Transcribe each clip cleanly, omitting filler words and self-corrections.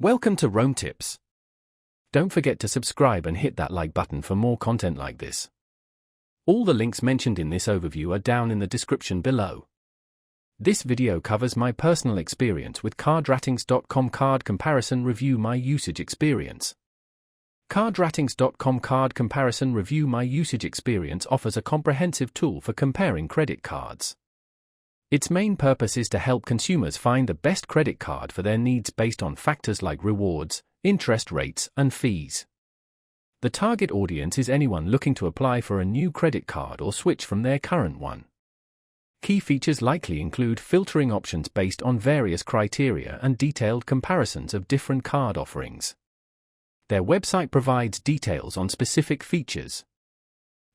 Welcome to Rome Tips. Don't forget to subscribe and hit that like button for more content like this. All the links mentioned in this overview are down in the description below. This video covers my personal experience with CardRatings.com card comparison review my usage experience. CardRatings.com card comparison review my usage experience offers a comprehensive tool for comparing credit cards. Its main purpose is to help consumers find the best credit card for their needs based on factors like rewards, interest rates, and fees. The target audience is anyone looking to apply for a new credit card or switch from their current one. Key features likely include filtering options based on various criteria and detailed comparisons of different card offerings. Their website provides details on specific features.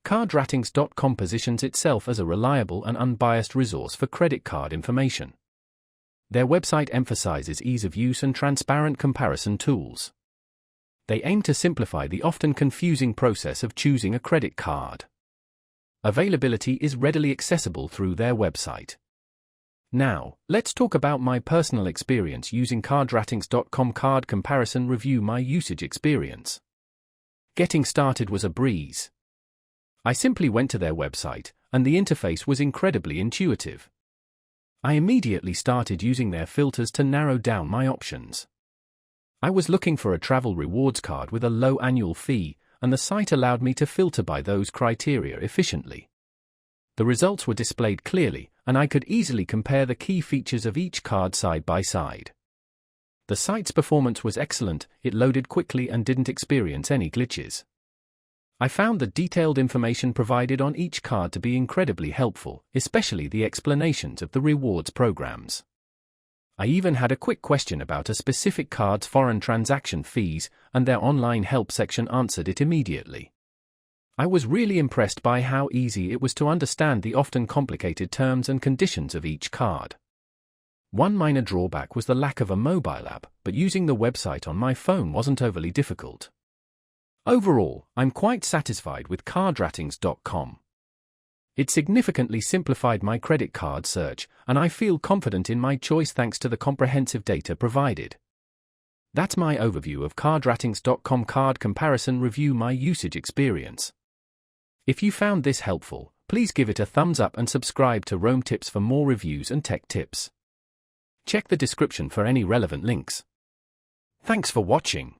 CardRatings.com positions itself as a reliable and unbiased resource for credit card information. Their website emphasizes ease of use and transparent comparison tools. They aim to simplify the often confusing process of choosing a credit card. Availability is readily accessible through their website. Now, let's talk about my personal experience using CardRatings.com card comparison review my usage experience. Getting started was a breeze. I simply went to their website, and the interface was incredibly intuitive. I immediately started using their filters to narrow down my options. I was looking for a travel rewards card with a low annual fee, and the site allowed me to filter by those criteria efficiently. The results were displayed clearly, and I could easily compare the key features of each card side by side. The site's performance was excellent, it loaded quickly and didn't experience any glitches. I found the detailed information provided on each card to be incredibly helpful, especially the explanations of the rewards programs. I even had a quick question about a specific card's foreign transaction fees, and their online help section answered it immediately. I was really impressed by how easy it was to understand the often complicated terms and conditions of each card. One minor drawback was the lack of a mobile app, but using the website on my phone wasn't overly difficult. Overall, I'm quite satisfied with CardRatings.com. It significantly simplified my credit card search, and I feel confident in my choice thanks to the comprehensive data provided. That's my overview of CardRatings.com card comparison review my usage experience. If you found this helpful, please give it a thumbs up and subscribe to Rome Tips for more reviews and tech tips. Check the description for any relevant links. Thanks for watching.